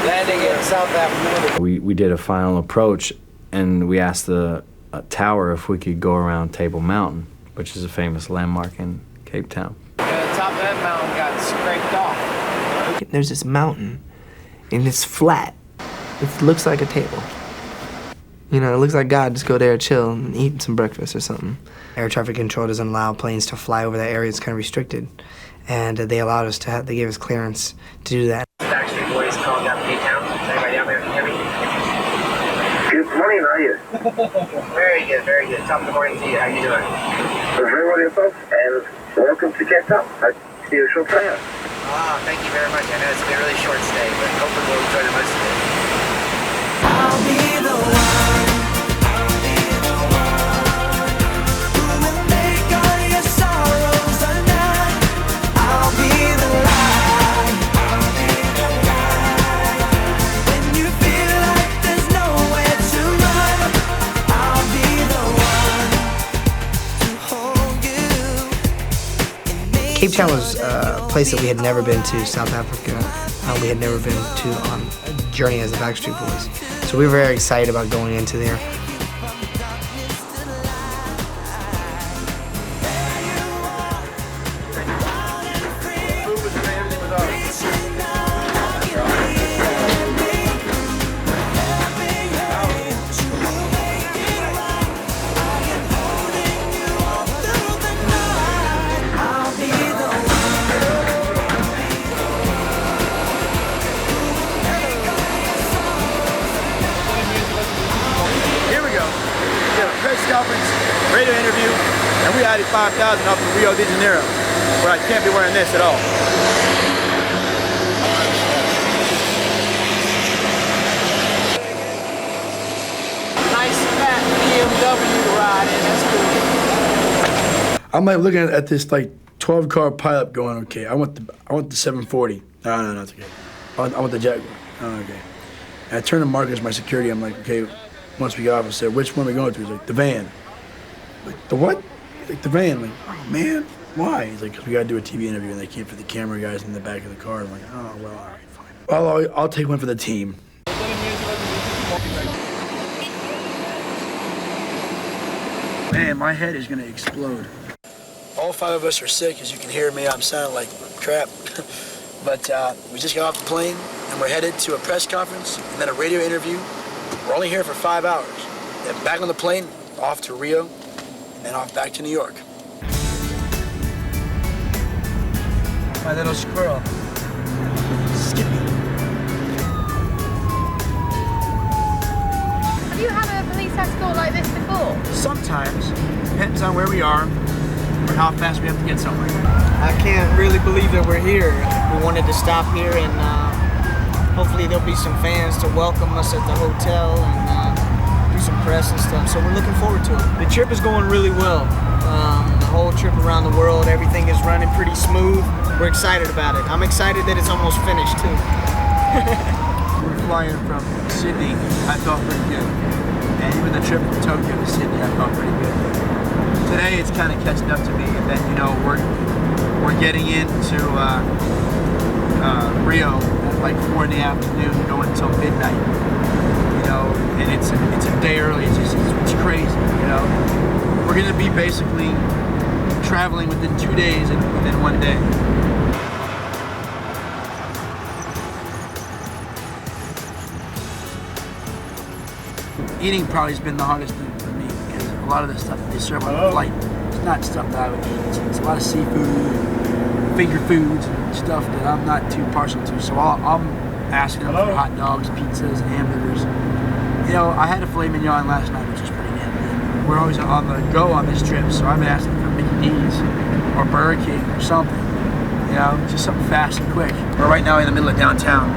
Landing in South Africa. We did a final approach, and we asked the tower if we could go around Table Mountain, which is a famous landmark in Cape Town. The top of that mountain got scraped off. There's this mountain, and it's flat. It looks like a table. You know, it looks like God just go there, chill, and eat some breakfast or something. Air traffic control doesn't allow planes to fly over that area. It's kind of restricted. And they allowed us to they gave us clearance to do that. Backstreet Boys calling down Cape Town. Is anybody down there can hear me? Good morning, how are you? Very good, very good. Top of the morning to you. How you doing? Very well, yourself, and welcome to Cape Town. I see you short time. Thank you very much. I know it's been a really short stay, but hopefully we'll enjoy the most of it. I'll be the one. Cape Town was a place that we had never been to, South Africa. We had never been to on a journey as the Backstreet Boys. So we were very excited about going into there. Radio interview, and we added 5,000 off of Rio de Janeiro, where I can't be wearing this at all. Nice fat BMW to ride in, that's cool. I'm like looking at this like 12-car pileup going, okay, I want the 740. No, it's okay. I want the Jaguar. Oh, okay. And I turned to Marcus, my security. I'm like, okay, once we got off, I said, which one are we going to? He's like, the van. I'm like, the what? Like, the van. I'm like, oh, man, why? He's like, because we got to do a TV interview, and they can't fit the camera guys in the back of the car. I'm like, oh, well, all right, fine. Well, I'll take one for the team. Man, my head is going to explode. All 5 of us are sick. As you can hear me, I'm sounding like crap. But we just got off the plane, and we're headed to a press conference and then a radio interview. We're only here for 5 hours. Then back on the plane, off to Rio, and then off back to New York. My little squirrel. Skippy. Have you had a police escort like this before? Sometimes. Depends on where we are or how fast we have to get somewhere. I can't really believe that we're here. We wanted to stop here and hopefully there'll be some fans to welcome us at the hotel and do some press and stuff. So we're looking forward to it. The trip is going really well. The whole trip around the world, everything is running pretty smooth. We're excited about it. I'm excited that it's almost finished too. We're flying from Sydney. I felt pretty good. And even the trip from Tokyo to Sydney, I felt pretty good. Today it's kind of catching up to me, and then we're getting into Rio at like 4 in the afternoon, going until midnight. And it's a day early. It's crazy. We're gonna be basically traveling within 2 days and within 1 day. Eating probably has been the hardest thing for me because a lot of the stuff that they serve on the flight is not stuff that I would eat. It's a lot of seafood, finger foods, and stuff that I'm not too partial to. So I'm asking them for hot dogs, pizzas, and hamburgers. I had a filet mignon last night, which was pretty damn good. We're always on the go on this trip, so I've been asking for Mickey D's or Burger King or something. Just something fast and quick. We're right now in the middle of downtown,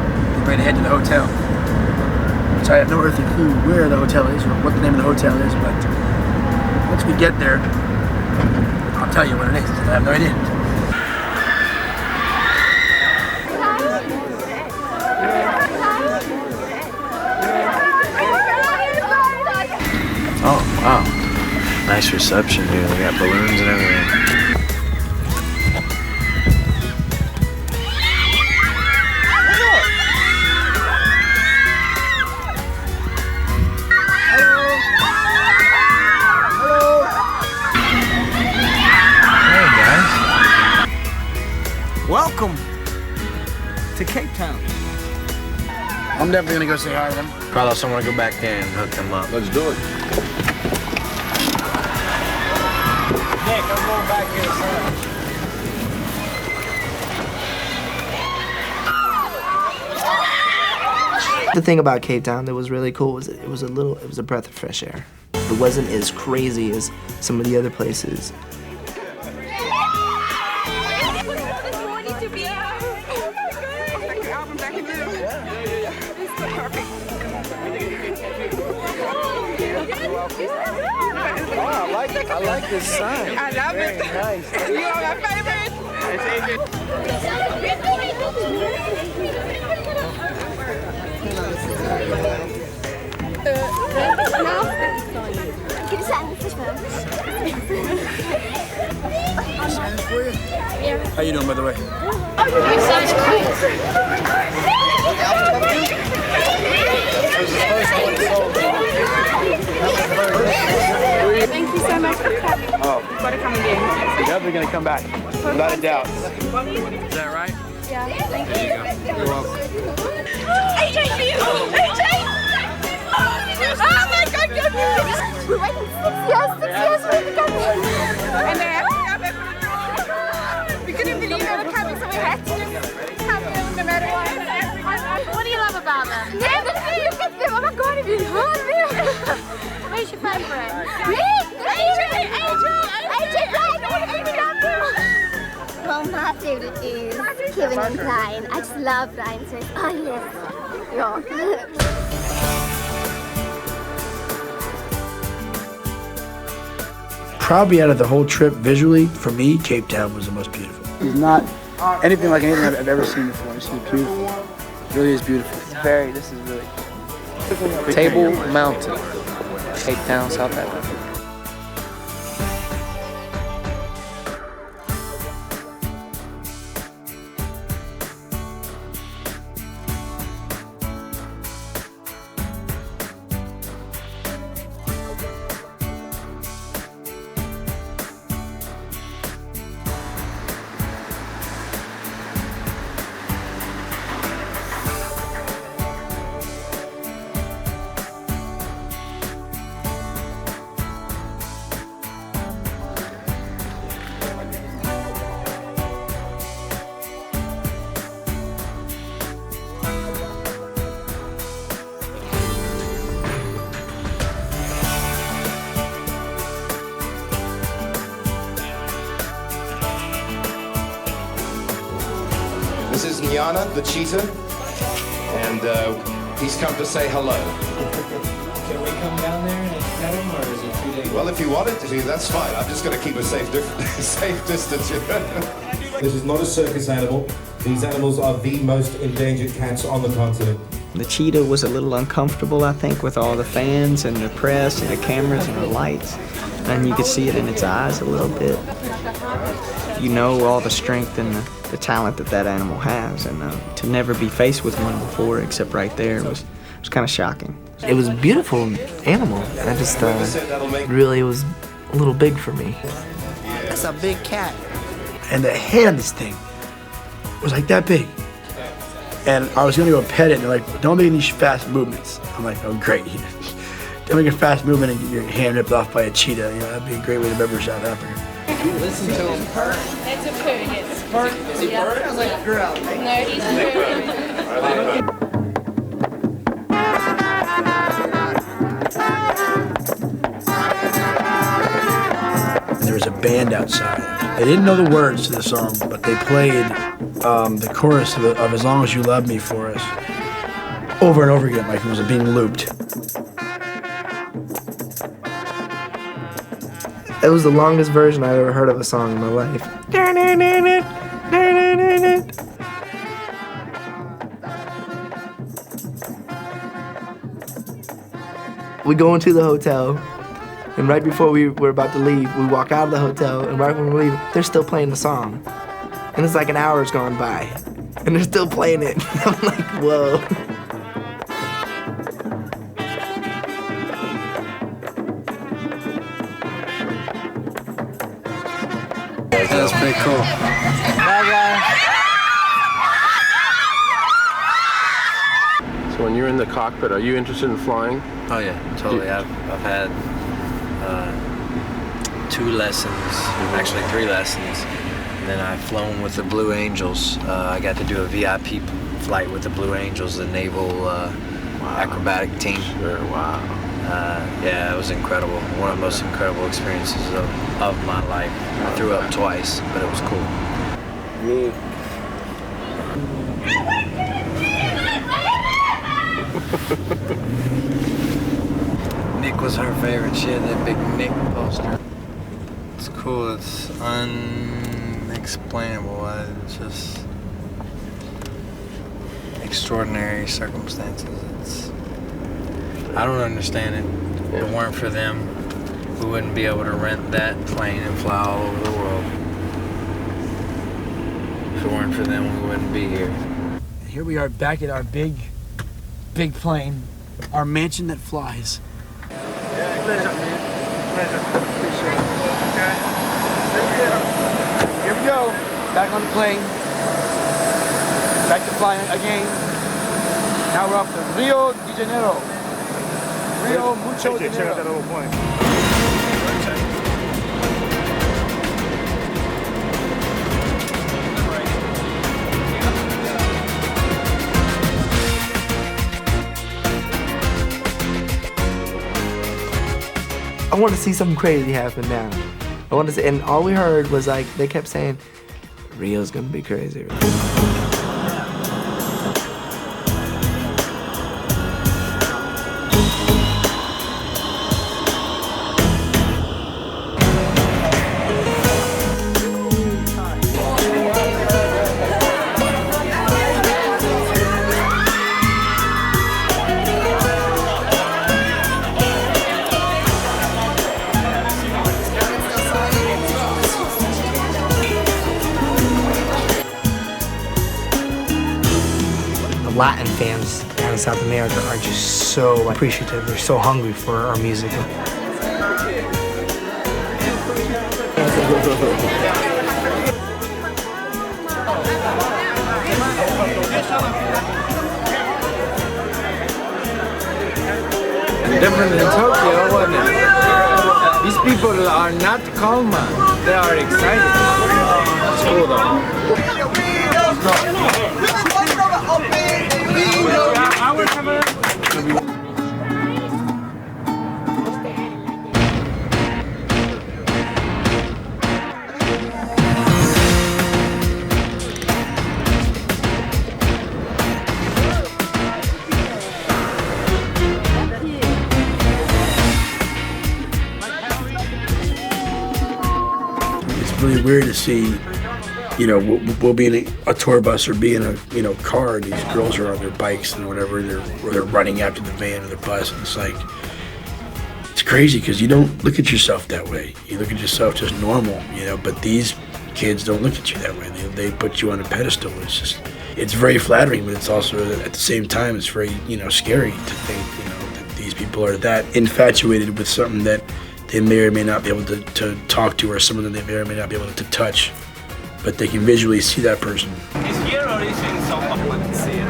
ready to head to the hotel. So I have no earthly clue where the hotel is or what the name of the hotel is, but once we get there, I'll tell you what it is. I have no idea. Oh, wow. Nice reception here. They got balloons and everything. Welcome to Cape Town. I'm definitely gonna go say hi to them. Probably also want to go back there and hook them up. Let's do it. Nick, I'm going back here, son. The thing about Cape Town that was really cool was it was a breath of fresh air. It wasn't as crazy as some of the other places. I like this sign. I love it. Nice. You are my favorite. How you doing, by the way? Thank you so much for coming. For coming in. You're definitely gonna come back, without a doubt. Is that right? Yeah, thank you. You're welcome. AJ, AJ! Oh my God, good. We're waiting 6 years for you to come in. And they have to come. We couldn't believe they were coming, so we had to just come in no matter what. What do you love about them? Everything. Look at them. Oh my God, if you heard me. Who's your favourite? Me? AJ! Well, my favorite is Kevin and Brian. I just love Brian, so it's, oh yes, yeah. probably out of the whole trip, visually, for me, Cape Town was the most beautiful. It's not anything like anything I've ever seen before. This is beautiful. It really is beautiful. This is really cool. Table Mountain, Cape Town, South Africa. This is Nyana, the cheetah, and he's come to say hello. Can we come down there and pet him, or is it too dangerous? Well, if you wanted to, that's fine. I'm just going to keep a safe distance. This is not a circus animal. These animals are the most endangered cats on the continent. The cheetah was a little uncomfortable, I think, with all the fans and the press and the cameras and the lights. And you could see it in its eyes a little bit. You know all the strength and the talent that animal has, and to never be faced with one before except right there was kind of shocking. It was a beautiful animal. I just really was a little big for me. That's a big cat. And the head of this thing was like that big. And I was gonna go pet it, and they're like, don't make any fast movements. I'm like, oh great. Don't make a fast movement and get your hand ripped off by a cheetah. You know, that'd be a great way to remember South Africa. Listen to him purr. It's a purr, yes. Purr? Is he purr? Sounds like a girl. No, he's purring. There was a band outside. They didn't know the words to the song, but they played the chorus of As Long As You Love Me for us over and over again, like it was being looped. It was the longest version I've ever heard of a song in my life. We go into the hotel, and right before we were about to leave, we walk out of the hotel, and right when we leave, they're still playing the song. And it's like an hour's gone by, and they're still playing it. I'm like, whoa. That's pretty cool. Bye, So when you're in the cockpit, are you interested in flying? Oh yeah, totally. I've had 2 lessons, actually 3 lessons, and then I've flown with the Blue Angels. I got to do a VIP flight with the Blue Angels, the naval acrobatic team. Sure, wow. Yeah, it was incredible. One of the most incredible experiences of my life. I threw up twice, but it was cool. Me. Nick was her favorite. She had that big Nick poster. It's cool. It's unexplainable. It's just extraordinary circumstances. I don't understand it. If it weren't for them, we wouldn't be able to rent that plane and fly all over the world. If it weren't for them, we wouldn't be here. Here we are back at our big plane, our mansion that flies. Yeah, pleasure, man. Pleasure. Appreciate it. Okay. Here we go. Back on the plane. Back to flying again. Now we're off to Rio de Janeiro. Rio Mucho de Janeiro. Check out that little point. I want to see something crazy happen now. I want to see, and all we heard was like, they kept saying, Rio's gonna be crazy. Latin fans down in South America are just so appreciative. They're so hungry for our music. Different in Tokyo, wasn't it? These people are not calm, man. They are excited. It's cool though. Really weird to see, you know, we'll be in a tour bus or be in a, you know, car, and these girls are on their bikes and whatever, they're running after the van or the bus, and it's like, it's crazy because you don't look at yourself that way. You look at yourself just normal, you know, but these kids don't look at you that way. They put you on a pedestal. It's just, it's very flattering, but it's also, at the same time, it's very, you know, scary to think, you know, that these people are that infatuated with something that they may or may not be able to talk to, or someone that they may or may not be able to touch, but they can visually see that person. Is here or is in Stockholm? I can see it.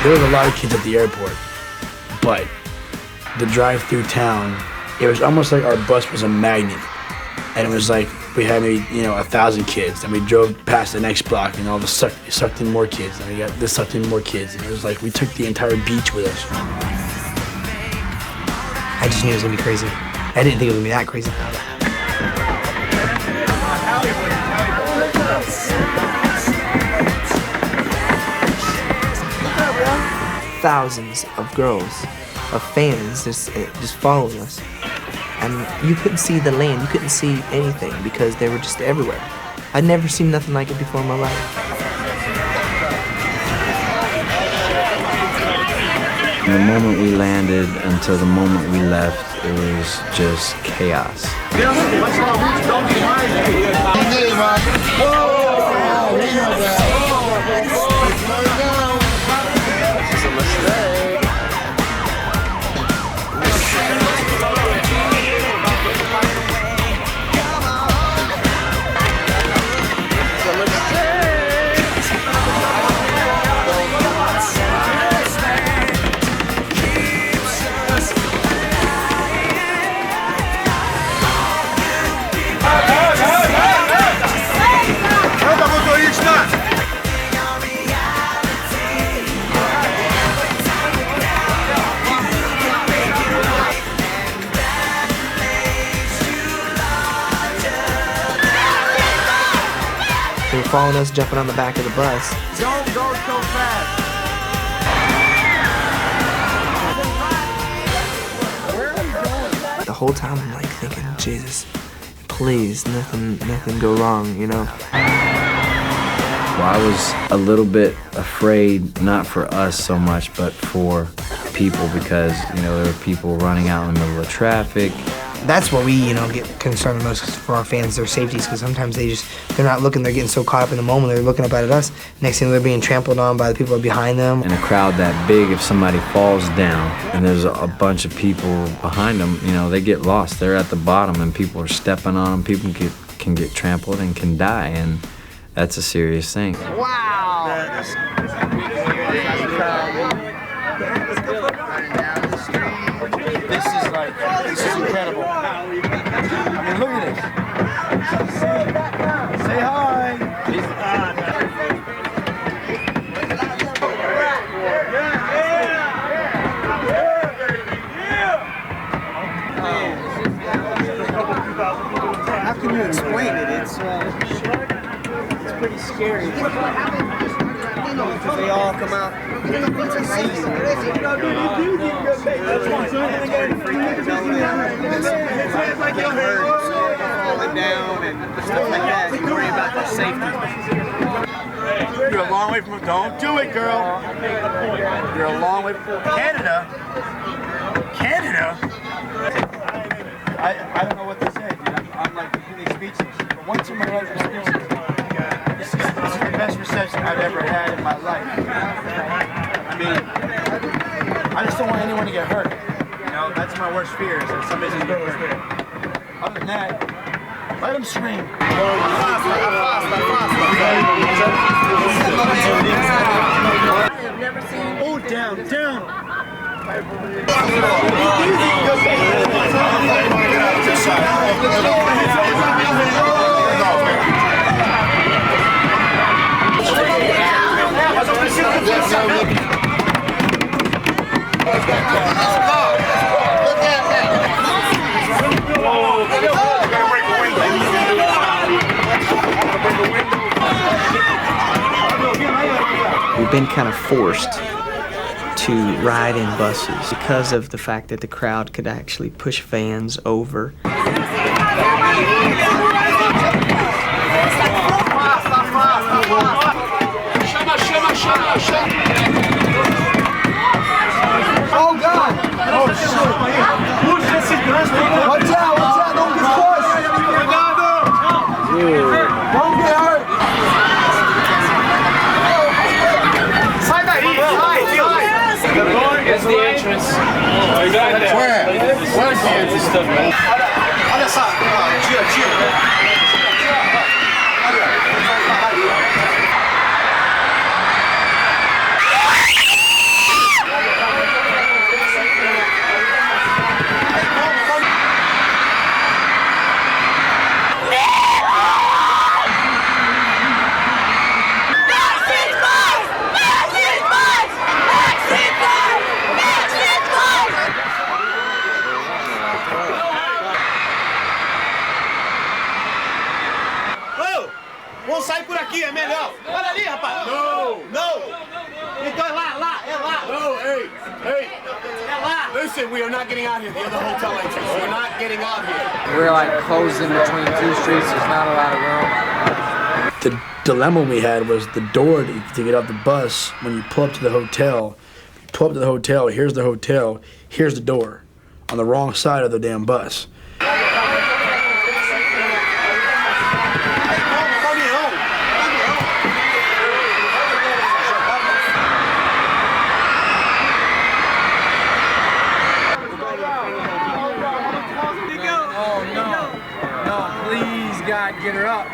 There was a lot of kids at the airport, but the drive through town, it was almost like our bus was a magnet. And it was like we had maybe, you know, 1,000 kids. Then we drove past the next block and all of a sudden it sucked in more kids. And we got this sucked in more kids. And it was like we took the entire beach with us. I just knew it was gonna be crazy. I didn't think it was gonna be that crazy. Thousands of girls, of fans just following us. And you couldn't see the land, you couldn't see anything because they were just everywhere. I'd never seen nothing like it before in my life. From the moment we landed until the moment we left, it was just chaos. They were following us, jumping on the back of the bus. Don't go so fast. The whole time I'm like thinking, Jesus, please, nothing go wrong, you know? Well, I was a little bit afraid, not for us so much, but for people, because, you know, there were people running out in the middle of traffic. That's what we, you know, get concerned most for our fans, their safeties, because sometimes they're not looking, they're getting so caught up in the moment, they're looking up at us. Next thing they're being trampled on by the people behind them. In a crowd that big, if somebody falls down and there's a bunch of people behind them, you know, they get lost. They're at the bottom and people are stepping on them. People can get trampled and can die, and that's a serious thing. Wow! This is incredible. I mean, look at this. Say hi. How can you explain it? It's pretty scary. Because they all come out to see you. Falling down and stuff like that, you worry about the safety. You're a long way from. Don't do it, girl. You're a long way from Canada. Canada. I don't know what to say, dude. I'm like completely speechless. For once in my life, I'm speechless. This is the best reception I've ever had in my life. I mean, I just don't want anyone to get hurt. You know, that's my worst fear, is that somebody's gonna get hurt. Other than that, let them scream. Oh, down, down. We've been kind of forced to ride in buses because of the fact that the crowd could actually push fans over. Oh God! Oh shit! Watch out! Don't get pushed! Don't get hurt! Here's the entrance. Where's the entrance stuff, man? Olha só, tira. Vamos sair por aqui, é melhor. Olha ali, rapaz. Não. Então é lá. No, hey. É lá. Listen, we are not getting out here. The other hotel entrance. We're not getting out here. We're like closed in between two streets. There's not a lot of room. The dilemma we had was the door to get off the bus when you pull up to the hotel. Here's the hotel, here's the door. On the wrong side of the damn bus. God, get her up.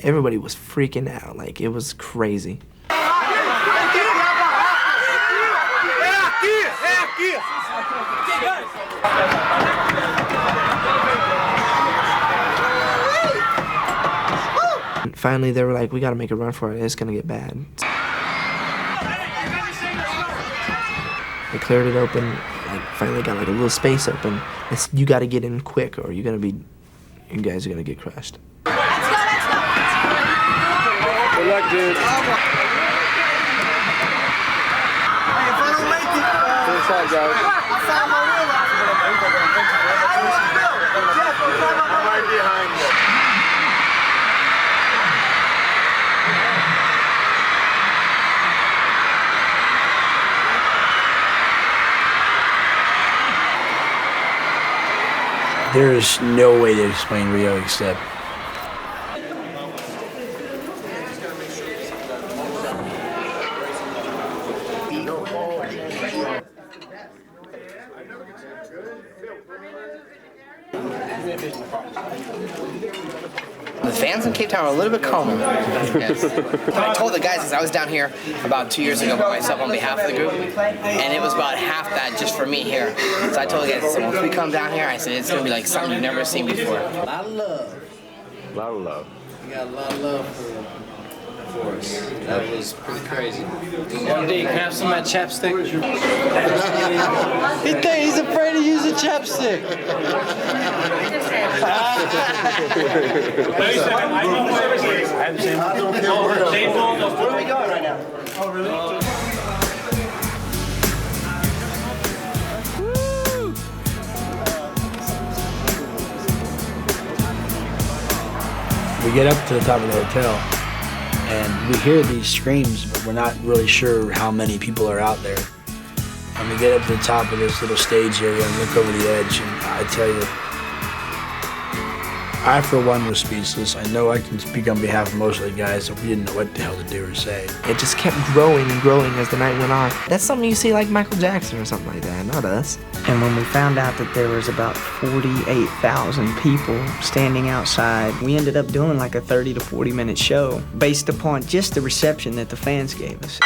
Everybody was freaking out, like it was crazy. Finally, they were like, we gotta make a run for it, it's gonna get bad. They cleared it open, like finally got like a little space open. You gotta get in quick or you guys are gonna get crushed. Good luck, dude. Inside, guys. I'm right behind you. There's no way to explain Rio except The fans in Cape Town are a little bit calmer. Yes. I told the guys this, I was down here about 2 years ago by myself on behalf of the group, and it was about half that just for me here. So I told the guys, so once we come down here, I said it's gonna be like something you've never seen before. A lot of love. A lot of love. We got a lot of love for us. That was pretty crazy. MD, can I have some of that chapstick? He's afraid to use a chapstick. Where are we going right now? Oh, really? We get up to the top of the hotel and we hear these screams, but we're not really sure how many people are out there. And we get up to the top of this little stage area and look over the edge, and I tell you, I for one was speechless. I know I can speak on behalf of most of the guys, so we didn't know what the hell to do or say. It just kept growing and growing as the night went on. That's something you see like Michael Jackson or something like that, not us. And when we found out that there was about 48,000 people standing outside, we ended up doing like a 30 to 40 minute show based upon just the reception that the fans gave us.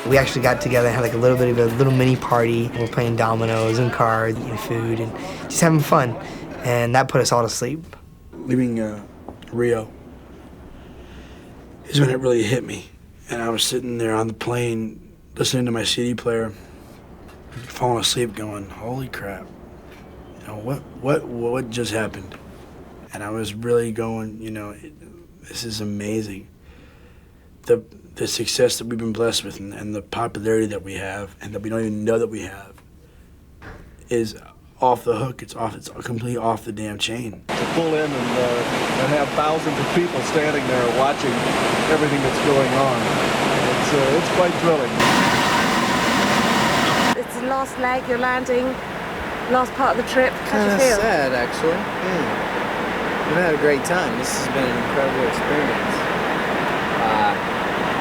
We actually got together and had like a little bit of a little mini party. We're playing dominoes and cards, eating food, and just having fun. And that put us all to sleep. Leaving Rio is when it really hit me. And I was sitting there on the plane, listening to my CD player, falling asleep going, holy crap, you know, what just happened? And I was really going, you know, this is amazing. The success that we've been blessed with and the popularity that we have and that we don't even know that we have is off the hook. It's completely off the damn chain. To pull in and have thousands of people standing there watching everything that's going on. It's quite thrilling. It's the last leg, you're landing, last part of the trip. How do you Kind of feel? sad, actually. We've had a great time. This has been an incredible experience.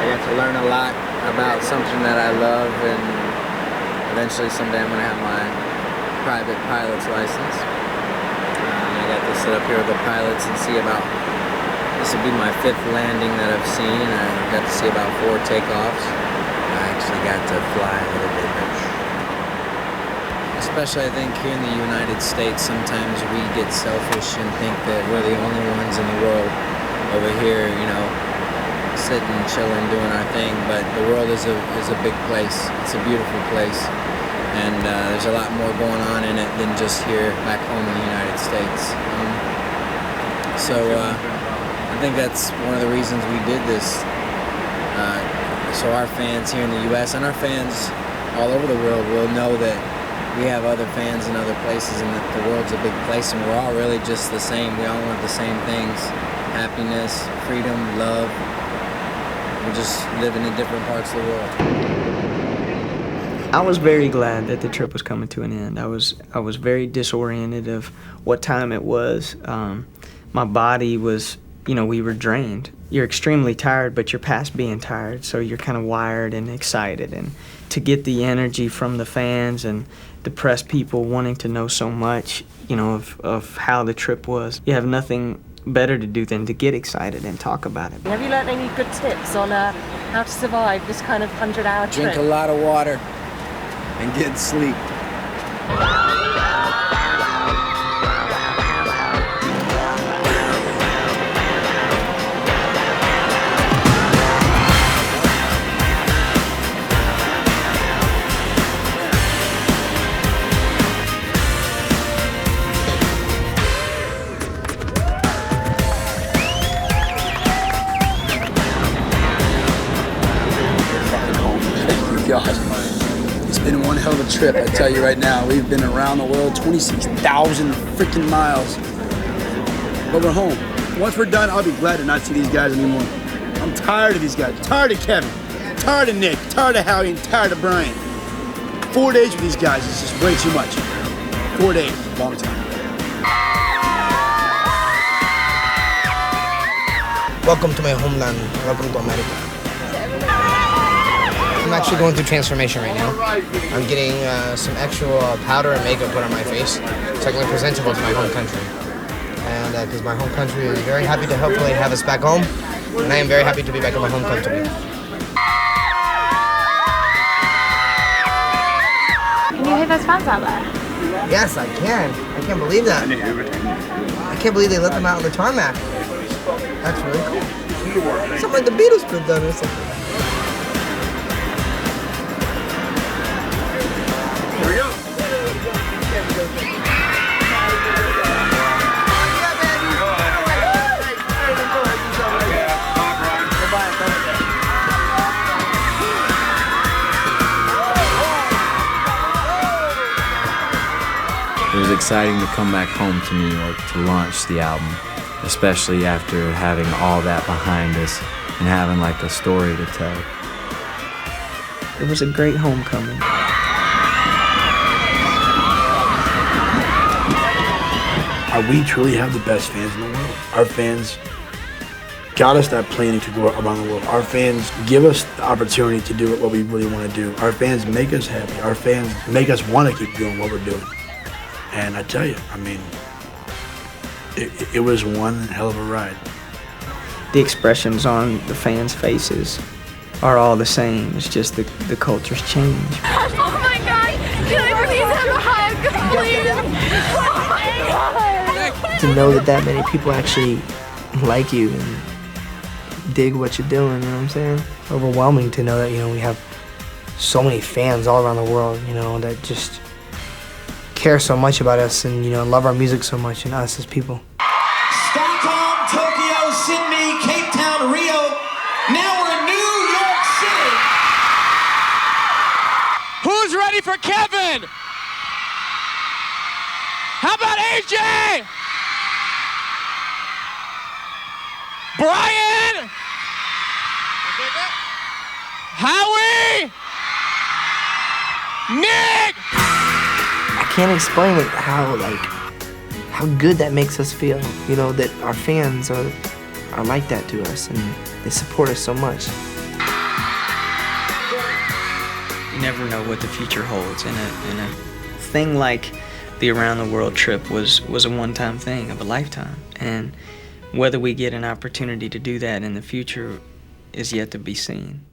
I got to learn a lot about something that I love, and eventually someday I'm going to have my private pilot's license. I got to sit up here with the pilots and see about, this will be my 5th landing that I've seen. I got to see about 4 takeoffs. I actually got to fly a little bit. Especially I think here in the United States, sometimes we get selfish and think that we're the only ones in the world over here, you know, sitting, chilling, doing our thing, but the world is a big place. It's a beautiful place, and there's a lot more going on in it than just here back home in the United States. So I think that's one of the reasons we did this. So our fans here in the U.S. and our fans all over the world will know that we have other fans in other places, and that the world's a big place, and we're all really just the same. We all want the same things: happiness, freedom, love. We just live in different parts of the world. I was very glad that the trip was coming to an end. I was very disoriented of what time it was. My body was, you know, we were drained. You're extremely tired, but you're past being tired, so you're kind of wired and excited. And to get the energy from the fans and the press people wanting to know so much, you know, of how the trip was, you have nothing better to do than to get excited and talk about it. Have you learned any good tips on how to survive this kind of 100-hour trip? Drink a lot of water and get sleep. trip, I tell you right now. We've been around the world 26,000 freaking miles. But we're home. Once we're done, I'll be glad to not see these guys anymore. I'm tired of these guys. Tired of Kevin. Tired of Nick. Tired of Howie. And tired of Brian. 4 days with these guys is just way too much. 4 days, long time. Welcome to my homeland. Welcome to America. I'm actually going through transformation right now. I'm getting some actual powder and makeup put on my face so I can look presentable to my home country. And because my home country is very happy to hopefully have us back home, and I am very happy to be back in my home country. Can you hear those fans out there? Yes, I can. I can't believe that. I can't believe they let them out on the tarmac. That's really cool. Something like the Beatles could have done or something. Here we go. It was exciting to come back home to New York to launch the album, especially after having all that behind us and having like a story to tell. It was a great homecoming. We truly have the best fans in the world. Our fans got us that planning to go around the world. Our fans give us the opportunity to do what we really want to do. Our fans make us happy. Our fans make us want to keep doing what we're doing. And I tell you, I mean, it was one hell of a ride. The expressions on the fans' faces are all the same. It's just the culture's change. Oh my God! Can I please have a hug, please? Oh my God! To know that many people actually like you and dig what you're doing, you know what I'm saying? Overwhelming to know that, you know, we have so many fans all around the world, you know, that just care so much about us and, you know, love our music so much and us as people. Stockholm, Tokyo, Sydney, Cape Town, Rio. Now we're in New York City. Who's ready for Kevin? How about AJ? Brian? Howie? Nick? I can't explain it how good that makes us feel, you know, that our fans are like that to us and they support us so much. You never know what the future holds, and a thing like the Around the World trip was a one-time thing of a lifetime, and whether we get an opportunity to do that in the future is yet to be seen.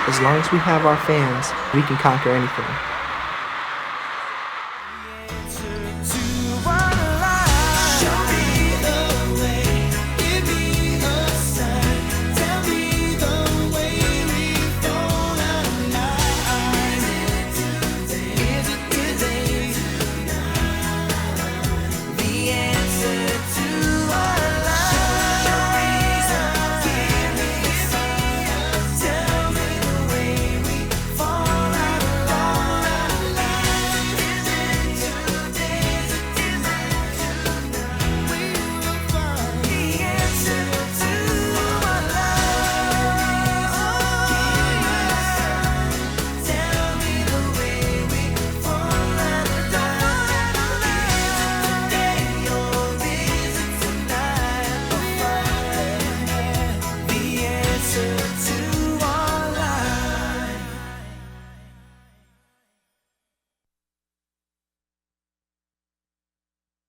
as long as we have our fans, we can conquer anything.